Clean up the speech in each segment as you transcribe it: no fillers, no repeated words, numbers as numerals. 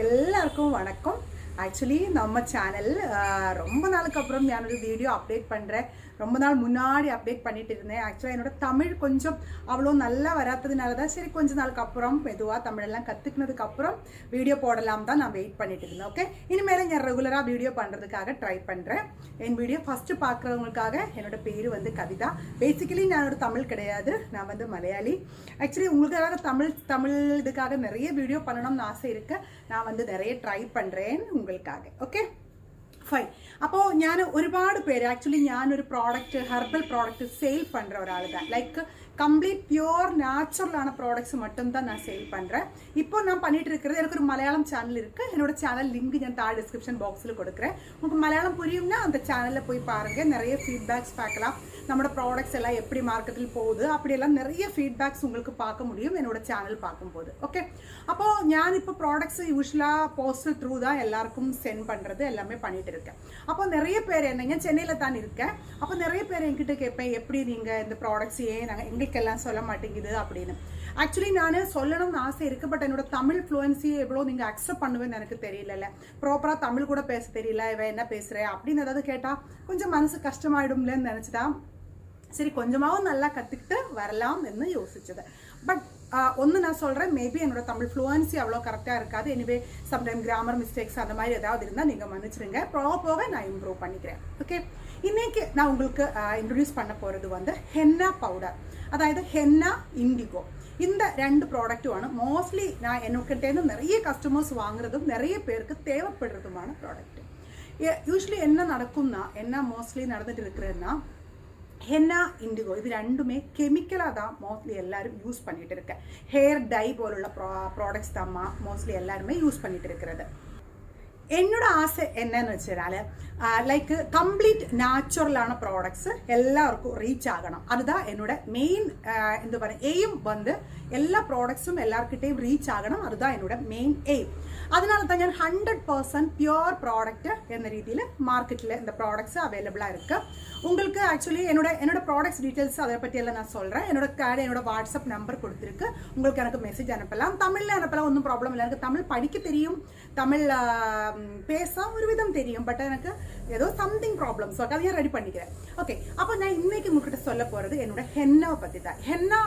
எல்லாருக்கும் வணக்கம். ஆக்சுவலி நம்ம சேனல் ரொம்ப நாளுக்கு அப்புறம் நான் ஒரு வீடியோ அப்டேட் பண்ணுறேன். ரொம்ப நாள் முன்னாடி அப்டேட் பண்ணிட்டு இருந்தேன். ஆக்சுவலாக என்னோட தமிழ் கொஞ்சம் அவ்வளோ நல்லா வராததுனால தான் சரி கொஞ்ச நாளுக்கு அப்புறம் மெதுவாக தமிழெல்லாம் கற்றுக்கினதுக்கு அப்புறம் வீடியோ போடலாம் தான் நான் வெயிட் பண்ணிட்டு இருந்தேன். ஓகே, இனிமேல் நான் ரெகுலராக வீடியோ பண்ணுறதுக்காக ட்ரை பண்ணுறேன். என் வீடியோ ஃபஸ்ட்டு பார்க்குறவங்களுக்காக என்னோட பேர் வந்து கவிதா. பேசிக்கலி நான் ஒரு தமிழ் கிடையாது, நான் வந்து மலையாளி. ஆக்சுவலி உங்களுக்காக தமிழ் இதுக்காக நிறைய வீடியோ பண்ணணும்னு ஆசை இருக்கு. நான் வந்து நிறைய ட்ரை பண்ணுறேன் உங்களுக்காக. Okay fine. അപ്പോൾ ഞാൻ ഒരുപാട് പേര് ആക്ച്വലി ഞാനൊരു പ്രോഡക്റ്റ് ഹെർബൽ പ്രോഡക്റ്റ് സെയിൽ பண்ணுற ஒரு ஆள் தான். லைக் கம்ப்ளீட் பியோர் நேச்சுரலான ப்ராடக்ட்ஸ் மட்டும்தான் நான் சேல் பண்ணுறேன். இப்போ நான் பண்ணிட்டு இருக்கிறது, எனக்கு ஒரு மலையாளம் சேனல் இருக்குது. என்னோட சேனல் லிங்க் நான் தாழ் டிஸ்கிரிப்ஷன் பாக்ஸில் கொடுக்குறேன். உங்களுக்கு மலையாளம் புரியும்னா அந்த சேனலில் போய் பாருங்கள். நிறைய ஃபீட்பேக்ஸ் பார்க்கலாம். நம்மளோட ப்ராடக்ட்ஸ் எல்லாம் எப்படி மார்க்கெட்டில் போகுது அப்படியெல்லாம் நிறைய ஃபீட்பேக்ஸ் உங்களுக்கு பார்க்க முடியும் என்னோட சேனல் பார்க்கும்போது. ஓகே, அப்போது நான் இப்போ ப்ராடக்ட்ஸ் யூஸ்வலாக போஸ்டல் த்ரூ தான் எல்லாருக்கும் சென்ட் பண்ணுறது எல்லாமே பண்ணிட்டு இருக்கேன். அப்போ நிறைய பேர் என்னங்க சென்னையில் தான் இருக்கேன். அப்போ நிறைய பேர் என்கிட்ட கேட்பேன், எப்படி நீங்கள் இந்த ப்ராடக்ட்ஸ் ஏன் நாங்கள் எங்களுக்கெல்லாம் சொல்ல மாட்டேங்குது அப்படின்னு. ஆக்சுவலி நான் சொல்லணும்னு ஆசை இருக்குது, பட் என்னோட தமிழ் ஃப்ளூயன்சி எவ்வளோ நீங்கள் அக்செப்ட் பண்ணுவேன்னு எனக்கு தெரியல. ப்ராப்பராக தமிழ் கூட பேச தெரியல, இவன் என்ன பேசுகிறேன் அப்படின்னு ஏதாவது கேட்டால் கொஞ்சம் மனசு கஷ்டமாயிடும்லன்னு நினச்சிதான் சரி கொஞ்சமாவும் நல்லா கற்றுக்கிட்டு வரலாம் என்று யோசிச்சது. பட் ஒன்று நான் சொல்கிறேன், மேபி என்னோட தமிழ் ஃப்ளூயன்சி அவ்வளோ கரெக்டாக இருக்காது. எனிவே சம்டைம் கிராமர் மிஸ்டேக்ஸ் அந்த மாதிரி ஏதாவது இருந்தால் நீங்கள் மன்னிச்சிடுங்க. ப்ராப்பராக நான் இம்ப்ரூவ் பண்ணிக்கிறேன். ஓகே, இன்னைக்கு நான் உங்களுக்கு இன்ட்ரடியூஸ் பண்ண போகிறது வந்து ஹென்னா பவுடர், அதாவது ஹென்னா இண்டிகோ. இந்த ரெண்டு ப்ராடக்ட்டுമാണ് மோஸ்ட்லி நான் என்னக்கிட்டேருந்து நிறைய கஸ்டமர்ஸ் வாங்குறதும் நிறைய பேருக்கு தேவைப்படுறதுமான ப்ராடக்ட். யூஸ்வலி என்ன நடக்கும்னா, என்ன மோஸ்ட்லி நடந்துட்டு இருக்கிறதுனா, ஹென்னா இண்டிகோ இது ரெண்டுமே கெமிக்கலாக தான் மோஸ்ட்லி எல்லாரும் யூஸ் பண்ணிட்டு இருக்கேன். ஹேர் டை போലുള്ള ப்ராடக்ட்ஸ் தான் மோஸ்ட்லி எல்லாருமே யூஸ் பண்ணிட்டு இருக்கிறது. என்னோட ஆசை என்னன்னு வச்சால் லைக் கம்ப்ளீட் நேச்சுரலான ப்ராடக்ட்ஸ் எல்லாருக்கும் ரீச் ஆகணும். அதுதான் என்னோட மெயின் இந்த எய்ம் வந்து எல்லா ப்ராடக்ட்ஸும் எல்லாருக்கிட்டையும் ரீச் ஆகணும். அதுதான் என்னோட மெயின் எய்ம். அதனால தான் ഞാൻ 100% பியோர் ப்ராடக்ட் என்ற ரீதியில் மார்க்கெட்டில் இந்த ப்ராடக்ட்ஸ் அவைலபிளாக இருக்குது. உங்களுக்கு ஆக்சுவலி என்னோட ப்ராடக்ட்ஸ் டீட்டெயில்ஸ் அதை பற்றியெல்லாம் நான் சொல்கிறேன். என்னோட வாட்ஸ்அப் நம்பர் கொடுத்துருக்கு. உங்களுக்கு எனக்கு மெசேஜ் அனுப்பலாம். தமிழில் அனுப்பலாம், ஒன்றும் ப்ராப்ளம் இல்லை. எனக்கு தமிழ் படிக்க தெரியும், தமிழ் பேச ஒரு விதம் தெரியும். பட் எனக்கு ஏதோ சம்திங் ப்ராப்ளம்ஸ் அதை ரெடி பண்ணிக்கிறேன். ஓகே, அப்போ நான் இன்னைக்கு உங்ககிட்ட சொல்ல போகிறது என்னோட ஹென்னாவை பற்றி தான். ஹென்னா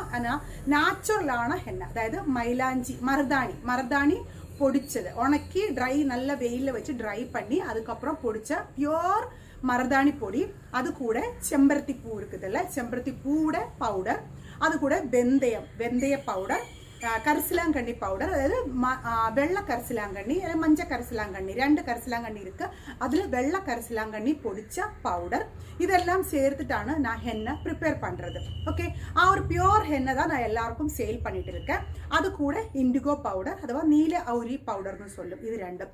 நேச்சுரலான ஹென்னா, அதாவது மൈലാഞ്ചി மருதாணி பொடிச்சது உணக்கி ட்ரை நல்ல வெயிலில் வச்சு ட்ரை பண்ணி அதுக்கப்புறம் பொடிச்ச பியோர் மருதாணி பொடி. அது கூட செம்பருத்தி பூ இருக்குதுல்ல, செம்பருத்தி பூட பவுடர், அது கூட வெந்தய பவுடர், கரிசலாங்கண்ணி பவுடர், அதாவது வெள்ளை கரிசலாங்கண்ணி, மஞ்சள் கரிசலாங்கண்ணி, 2 கரிசலாங்கண்ணி இருக்கு. அதுல வெள்ளை கரிசலாங்கண்ணி பொடிச்ச பவுடர், இதெல்லாம் சேர்த்துட்டாണ് நான் ஹென்னா ப்ரிப்பேர் பண்றது. ஓகே, ஒரு பியோர் ஹென்னா தான் நான் எல்லாருக்கும் சேல் பண்ணிட்டு இருக்கேன். அது கூட இண்டிகோ பவுடர், அதுவா நீல அவுரி பவுடர்னு சொல்லும். இது ரெண்டும்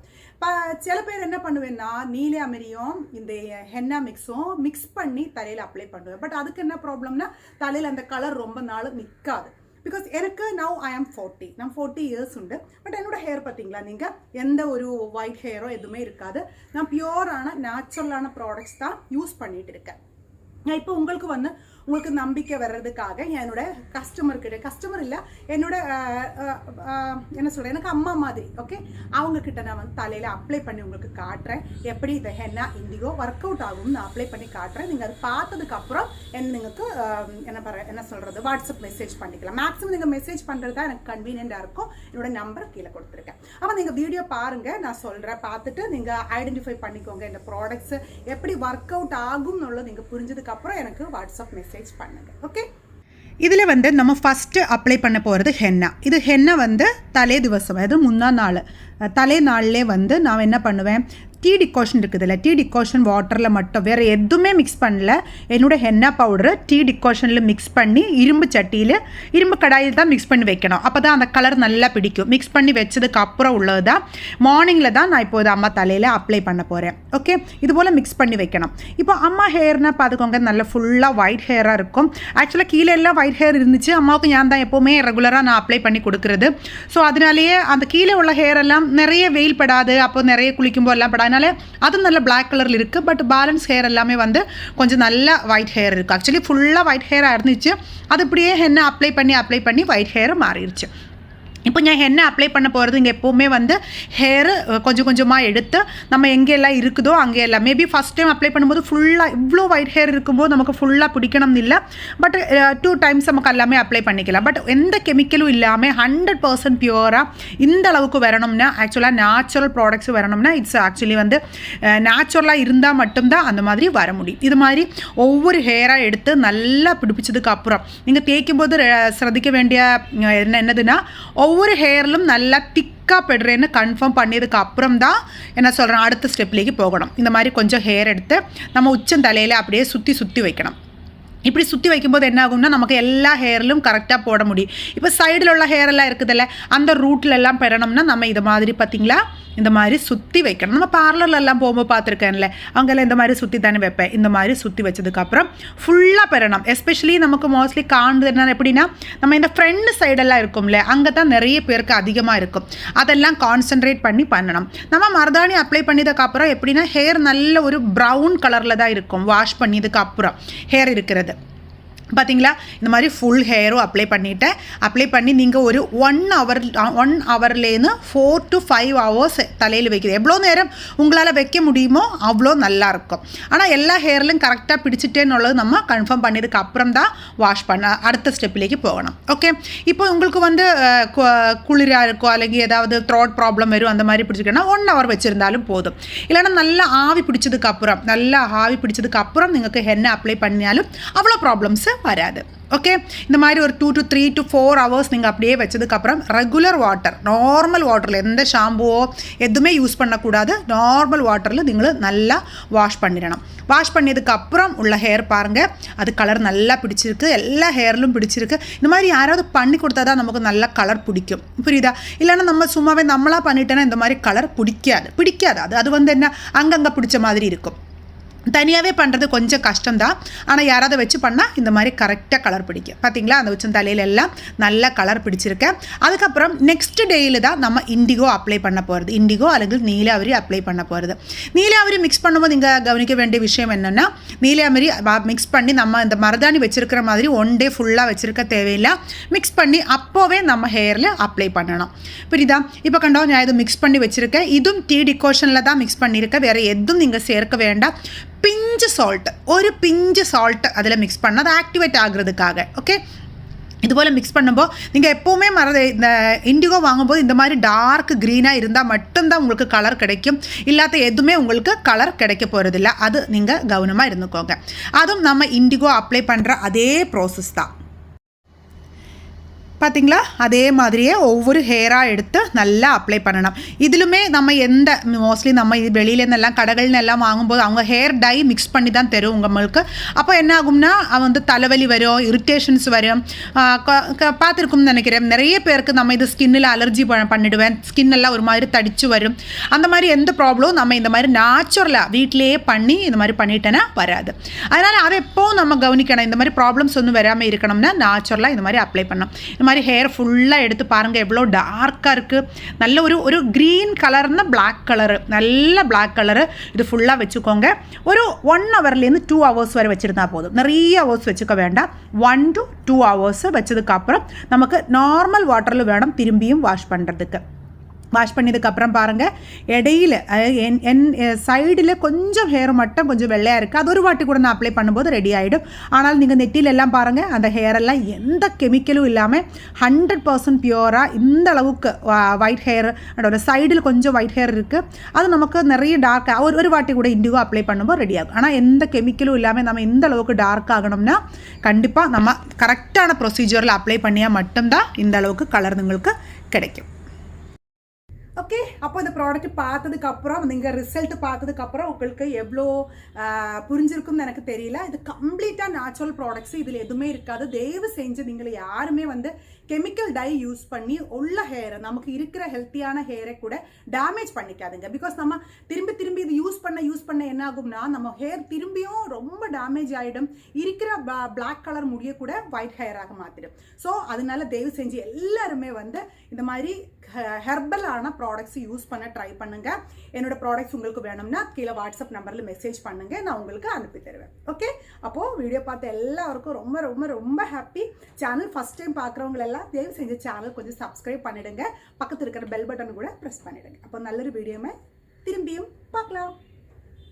சில பேர் என்ன பண்ணுவேன்னா நீல அமரியும் இந்த ஹென்னா மிக்ஸும் மிக்ஸ் பண்ணி தலையில அப்ளை பண்ணுவேன். பட் அதுக்கு என்ன ப்ராப்ளம்னா தலையில அந்த கலர் ரொம்ப நாள் நிற்காது. பிகாஸ் எனக்கு நவ் ஐ ஆம் 40, நான் 40 இயர்ஸ் உண்டு. பட் என்னோட ஹேர் பார்த்தீங்களா நீங்கள், எந்த ஒரு ஒயிட் ஹேரோ எதுவுமே இருக்காது. நான் பியோரான நேச்சுரலான ப்ராடக்ட்ஸ் தான் யூஸ் பண்ணிட்டு இருக்கேன். நான் இப்போ உங்களுக்கு நம்பிக்கை வர்றதுக்காக என்னோட கஸ்டமர் இல்லை, என்னோட என்ன சொல்கிறேன், எனக்கு அம்மா மாதிரி. ஓகே, அவங்கக்கிட்ட நான் வந்து தலையில் அப்ளை பண்ணி உங்களுக்கு காட்டுறேன் எப்படி இந்த ஹென்னா இண்டிகோ ஒர்க் அவுட் ஆகும்னு நான் அப்ளை பண்ணி காட்டுறேன். நீங்கள் அது பார்த்ததுக்கப்புறம் നിങ്ങൾക്ക് என்ன சொல்கிறது வாட்ஸ்அப் மெசேஜ் பண்ணிக்கலாம். மேக்ஸிமம் நீங்கள் மெசேஜ் பண்ணுறது தான் எனக்கு கன்வீனியண்டாக இருக்கும். என்னோட நம்பர் கீழே கொடுத்துருக்கேன். அப்போ நீங்கள் வீடியோ பாருங்கள், நான் சொல்கிறேன். பார்த்துட்டு நீங்கள் ஐடென்டிஃபை பண்ணிக்கோங்க இந்த ப்ராடக்ட்ஸ் எப்படி ஒர்க் அவுட் ஆகும்னு நீங்கள் புரிஞ்சதுக்கப்புறம் எனக்கு வாட்ஸ்அப் மெசேஜ் பண்ணுங்க. ஓகே, இதில் வந்து நம்ம ஃபஸ்ட்டு அப்ளை பண்ண போகிறது ஹென்னா. இது ஹென்னா வந்து தலை திவசம், அதாவது முன்னாள் நாள் தலை நாள்லே வந்து நான் என்ன பண்ணுவேன், டீ டிகாஷன் இருக்குதுல்ல, டீ டிகாஷன் வாட்டரில் மட்டும், வேறு எதுவுமே மிக்ஸ் பண்ணல. என்னோடய ஹென்னா பவுடரு டீ டிகாஷனில் மிக்ஸ் பண்ணி இரும்பு கடாயில் தான் மிக்ஸ் பண்ணி வைக்கணும். அப்போ தான் அந்த கலர் நல்லா பிடிக்கும். மிக்ஸ் பண்ணி வச்சதுக்கு அப்புறம் உள்ளது தான் மார்னிங்கில் தான் நான் இப்போது அம்மா தலையில் அப்ளை பண்ண போகிறேன். ஓகே, இது போல் மிக்ஸ் பண்ணி வைக்கணும். இப்போ அம்மா ஹேர்னால் பார்த்துக்கோங்க, நல்லா ஃபுல்லாக ஒயிட் ஹேராக இருக்கும். ஆக்சுவலாக கீழே எல்லாம் ஒயிட் ஹேர் இருந்துச்சு. அம்மாவுக்கு நான் தான் எப்போவுமே ரெகுலராக நான் அப்ளை பண்ணி கொடுக்குறது. ஸோ அதனாலேயே அந்த கீழே உள்ள ஹேர் எல்லாம் நிறைய வெயில் படாது, அப்போ நிறைய குளிக்கும்போது எல்லாம் படாது. அதனால அது நல்ல பிளாக் கலரில் இருக்குது. பட் பேலன்ஸ் ஹேர் எல்லாமே வந்து கொஞ்சம் நல்ல ஒயிட் ஹேர் இருக்குது. ஆக்சுவலி ஃபுல்லாக ஒயிட் ஹேராக இருந்துச்சு. அது இப்படியே ஹென்னா அப்ளை பண்ணி ஒயிட் ஹேர் மாறிடுச்சு. இப்போ நான் ஹென்னா அப்ளை பண்ண போகிறது இங்கே எப்போவுமே வந்து ஹேரு கொஞ்சம் கொஞ்சமாக எடுத்து நம்ம எங்கெல்லாம் இருக்குதோ அங்கே எல்லாம் மேபி ஃபஸ்ட் டைம் அப்ளை பண்ணும்போது ஃபுல்லாக இவ்வளோ ஒயிட் ஹேர் இருக்கும்போது நமக்கு ஃபுல்லாக பிடிக்கணும்னு இல்லை பட் 2 டைம்ஸ் நமக்கு எல்லாமே அப்ளை பண்ணிக்கலாம் பட் எந்த கெமிக்கலும் இல்லாமல் 100% பியூராக இந்த அளவுக்கு வரணும்னா ஆக்சுவலாக நேச்சுரல் ப்ராடக்ட்ஸ் வரணும்னா இட்ஸ் ஆக்சுவலி வந்து நேச்சுரலாக இருந்தால் மட்டும்தான் அந்த மாதிரி வர முடியும். இது மாதிரி ஒவ்வொரு ஹேராக எடுத்து நல்லா பிடிப்பிச்சதுக்கு அப்புறம் நீங்கள் தேய்க்கும் போது ശ്രദ്ധിக்க வேண்டிய என்னதுன்னா ஒவ்வொரு ஹேர்லும் நல்லா திக்காக பெடுறேன்னு கன்ஃபார்ம் பண்ணியதுக்கு அப்புறம் தான் என்ன சொல்கிறேன் அடுத்த ஸ்டெப்லேக்கு போகணும். இந்த மாதிரி கொஞ்சம் ஹேர் எடுத்து நம்ம உச்சந்தலையில் அப்படியே சுற்றி வைக்கணும். இப்படி சுற்றி வைக்கும்போது என்ன ஆகும்னா நமக்கு எல்லா ஹேர்லும் கரெக்டாக போட முடியும். இப்போ சைடில் உள்ள ஹேரெல்லாம் இருக்குதுல்ல அந்த ரூட்லெல்லாம் பெறணும்னா நம்ம இது மாதிரி பார்த்திங்களா இந்த மாதிரி சுற்றி வைக்கணும். நம்ம பார்லர்லெல்லாம் போகும்போது பார்த்துருக்கேன்ல அவங்கெல்லாம் இந்த மாதிரி சுற்றி தானே வைப்பேன். இந்த மாதிரி சுற்றி வச்சதுக்கப்புறம் ஃபுல்லாக பெறணும். எஸ்பெஷலி நமக்கு மோஸ்ட்லி காணுது என்ன எப்படின்னா நம்ம இந்த ஃப்ரண்ட் சைடெல்லாம் இருக்கும்ல அங்கே தான் நிறைய பேருக்கு அதிகமாக இருக்கும். அதெல்லாம் கான்சென்ட்ரேட் பண்ணி பண்ணணும். நம்ம மருதாணி அப்ளை பண்ணதுக்கப்புறம் எப்படின்னா ஹேர் நல்ல ஒரு ப்ரௌன் கலரில் தான் இருக்கும் வாஷ் பண்ணியதுக்கு அப்புறம் ஹேர் இருக்கிறது பார்த்தீங்களா. இந்த மாதிரி ஃபுல் ஹேரும் அப்ளை பண்ணி நீங்கள் ஒரு 1 ஹவர்லேருந்து 4 to 5 hours தலையில் வைக்கிறது. எவ்வளோ நேரம் உங்களால் வைக்க முடியுமோ அவ்வளோ நல்லாயிருக்கும். ஆனால் எல்லா ஹேர்லையும் கரெக்டாக பிடிச்சிட்டேன்னுள்ளது நம்ம கன்ஃபார்ம் பண்ணியதுக்கு அப்புறம் தான் வாஷ் பண்ண அடுத்த ஸ்டெப்பிலேக்கு போகணும். ஓகே, இப்போ உங்களுக்கு வந்து குளிராக இருக்கும் அல்லது ஏதாவது த்ரோட் ப்ராப்ளம் வரும் அந்த மாதிரி பிடிச்சிக்கன்னா 1 hour வச்சுருந்தாலும் போதும். இல்லைன்னா நல்லா ஆவி பிடிச்சதுக்கப்புறம் നിങ്ങൾക്ക് ஹென்னா அப்ளை பண்ணினாலும் அவ்வளோ ப்ராப்ளம்ஸு வராது. ஓகே, இந்த மாதிரி ஒரு 2 to 3 to 4 hours நீங்கள் அப்படியே வச்சதுக்கப்புறம் ரெகுலர் வாட்டர் நார்மல் வாட்டரில் எந்த ஷாம்புவோ எதுவுமே யூஸ் பண்ணக்கூடாது. நார்மல் வாட்டரில் நீங்கள் நல்லா வாஷ் பண்ணிடணும். வாஷ் பண்ணதுக்கப்புறம் உள்ள ஹேர் பாருங்கள் அது கலர் நல்லா பிடிச்சிருக்கு. எல்லா ஹேர்லும் பிடிச்சிருக்கு. இந்த மாதிரி யாராவது பண்ணி கொடுத்தா தான் நமக்கு நல்ல கலர் பிடிக்கும். புரியுதா? இல்லைன்னா நம்ம சும்மாவே நம்மளாக பண்ணிட்டோன்னா இந்த மாதிரி கலர் பிடிக்காது. அது வந்து என்ன அங்கங்கே பிடிச்ச மாதிரி இருக்கும். தனியாகவே பண்ணுறது கொஞ்சம் கஷ்டம்தான். ஆனால் யாராவது வச்சு பண்ணால் இந்த மாதிரி கரெக்டாக கலர் பிடிக்கும். பார்த்தீங்களா அந்த உச்சம் தலையில எல்லாம் நல்ல கலர் பிடிச்சிருக்கேன். அதுக்கப்புறம் நெக்ஸ்ட் டேயில் தான் நம்ம இண்டிகோ அப்ளை பண்ண போகிறது. இண்டிகோ அல்லது நீலாவரி அப்ளை பண்ண போகிறது. நீலாவரி மிக்ஸ் பண்ணும்போது இங்கே கவனிக்க வேண்டிய விஷயம் என்னென்னா நீலாவரி மிக்ஸ் பண்ணி நம்ம இந்த மருதாணி வச்சுருக்கிற மாதிரி 1 day ஃபுல்லாக வச்சுருக்க தேவையில்லை. மிக்ஸ் பண்ணி அப்போவே நம்ம ஹேரில் அப்ளை பண்ணணும். புரியுதா? இப்போ கண்டோம் நான் இது மிக்ஸ் பண்ணி வச்சுருக்கேன். இதுவும் டீ டிகாஷனில் தான் மிக்ஸ் பண்ணியிருக்கேன். வேறு எதுவும் நீங்கள் சேர்க்க வேண்டாம். ஒரு பிஞ்சு சால்ட் அதில் மிக்ஸ் பண்ணால் அது ஆக்டிவேட் ஆகுறதுக்காக. ஓகே, இதுபோல் மிக்ஸ் பண்ணும்போது நீங்கள் எப்போவுமே இந்த இண்டிகோ வாங்கும்போது இந்த மாதிரி டார்க் க்ரீனாக இருந்தால் மட்டும்தான் உங்களுக்கு கலர் கிடைக்கும். இல்லாத எதுவுமே உங்களுக்கு கலர் கிடைக்க போகிறதில்ல. அது நீங்கள் கவனமாக இருந்துக்கோங்க. அதுவும் நம்ம இண்டிகோ அப்ளை பண்ணுற அதே ப்ராசஸ் தான். பார்த்தீங்களா அதே மாதிரியே ஒவ்வொரு ஹேராக எடுத்து நல்லா அப்ளை பண்ணணும். இதிலுமே நம்ம மோஸ்ட்லி நம்ம இது வெளியிலேருந்தெல்லாம் கடைகள்னு எல்லாம் வாங்கும்போது அவங்க ஹேர் டை மிக்ஸ் பண்ணி தான் தரும் உங்களுக்கு. அப்போ என்ன ஆகும்னா வந்து தலைவலி வரும், இரிட்டேஷன்ஸ் வரும். பார்த்துருக்கும்னு நினைக்கிறேன் நிறைய பேருக்கு நம்ம இது ஸ்கின்னில் அலர்ஜி பண்ணிடுவேன். ஸ்கின் எல்லாம் ஒரு மாதிரி தடிச்சு வரும். அந்த மாதிரி எந்த ப்ராப்ளமும் நம்ம இந்த மாதிரி நேச்சுரலாக வீட்டிலேயே பண்ணி இந்த மாதிரி பண்ணிட்டேன்னா வராது. அதனால் அதை எப்போவும் நம்ம கவனிக்கணும். இந்த மாதிரி ப்ராப்ளம்ஸ் ஒன்றும் வராமல் இருக்கணும்னா நேச்சுரலாக இந்த மாதிரி அப்ளை பண்ணணும். இந்த மாதிரி ஹேர் ஃபுல்லாக எடுத்து பாருங்கள் எவ்வளோ டார்க்காக இருக்குது. நல்ல ஒரு க்ரீன் கலர்னா பிளாக் கலரு, நல்ல பிளாக் கலரு. இது ஃபுல்லாக வச்சுக்கோங்க. ஒரு 1 hourலேருந்து 2 hours வரை வச்சுருந்தா போதும். நிறைய ஹவர்ஸ் வச்சுக்க வேண்டாம். 1 to 2 hours வச்சதுக்கப்புறம் நமக்கு நார்மல் வாட்டரில் வேணும் திரும்பியும் வாஷ் பண்ணுறதுக்கு. வாஷ் பண்ணதுக்கப்புறம் பாருங்கள் இடையில என் சைடில் கொஞ்சம் ஹேர் மட்டும் கொஞ்சம் வெள்ளையாக இருக்குது. அது ஒரு வாட்டி கூட நான் அப்ளை பண்ணும்போது ரெடி ஆகிடும். ஆனால் நீங்கள் நெத்திலெல்லாம் பாருங்கள் அந்த ஹேரெல்லாம் எந்த கெமிக்கலும் இல்லாமல் 100% பியூராக இந்த அளவுக்கு ஒயிட் ஹேர் அதோட சைடில் கொஞ்சம் ஒயிட் ஹேர் இருக்குது. அது நமக்கு நிறைய டார்க்காக ஒரு வாட்டி கூட இண்டிகோ அப்ளை பண்ணும்போது ரெடி ஆகும். ஆனால் எந்த கெமிக்கலும் இல்லாமல் நம்ம இந்த அளவுக்கு டார்க் ஆகணும்னா கண்டிப்பாக நம்ம கரெக்டான ப்ரொசீஜரில் அப்ளை பண்ணியால் மட்டும்தான் இந்த அளவுக்கு கலர் உங்களுக்கு கிடைக்கும். ஓகே, அப்போ இந்த ப்ராடக்ட் பார்த்ததுக்கப்புறம் நீங்கள் ரிசல்ட் பார்த்ததுக்கப்புறம் உங்களுக்கு எவ்வளோ புரிஞ்சிருக்கும்னு எனக்கு தெரியல. இது கம்ப்ளீட்டாக நேச்சுரல் ப்ராடக்ட்ஸ், இதில் எதுவுமே இருக்காது. தயவு செஞ்சு நீங்கள் யாருமே வந்து கெமிக்கல் டை யூஸ் பண்ணி உள்ள ஹேரை நமக்கு இருக்கிற ஹெல்த்தியான ஹேரை கூட டேமேஜ் பண்ணிக்காதுங்க. பிகாஸ் நம்ம திரும்பி இது யூஸ் பண்ண என்ன ஆகும்னா நம்ம ஹேர் திரும்பியும் ரொம்ப டேமேஜ் ஆகிடும். இருக்கிற பிளாக் கலர் முடிய கூட ஒயிட் ஹேராக மாற்றிடும். ஸோ அதனால தயவு செஞ்சு எல்லாருமே வந்து இந்த மாதிரி ஹெர்பலான ப்ராடக்ட்ஸ் யூஸ் பண்ண ட்ரை பண்ணுங்க. என்னோட ப்ராடக்ட்ஸ் உங்களுக்கு வேணும்னா கீழே வாட்ஸ்அப் நம்பரில் மெசேஜ் பண்ணுங்க, நான் உங்களுக்கு அனுப்பி தருவேன். ஓகே, அப்போது வீடியோ பார்த்த எல்லாருக்கும் ரொம்ப ரொம்ப ரொம்ப ஹாப்பி. சேனல் ஃபர்ஸ்ட் டைம் பார்க்குறவங்க எல்லாம் தயவு செஞ்ச சேனல் கொஞ்சம் சப்ஸ்கிரைப் பண்ணிடுங்க, பக்கத்தில் இருக்கிற பெல் பட்டன் கூட ப்ரெஸ் பண்ணிடுங்க. அப்போ நல்லொரு வீடியோவை திரும்பியும் பார்க்கலாம்.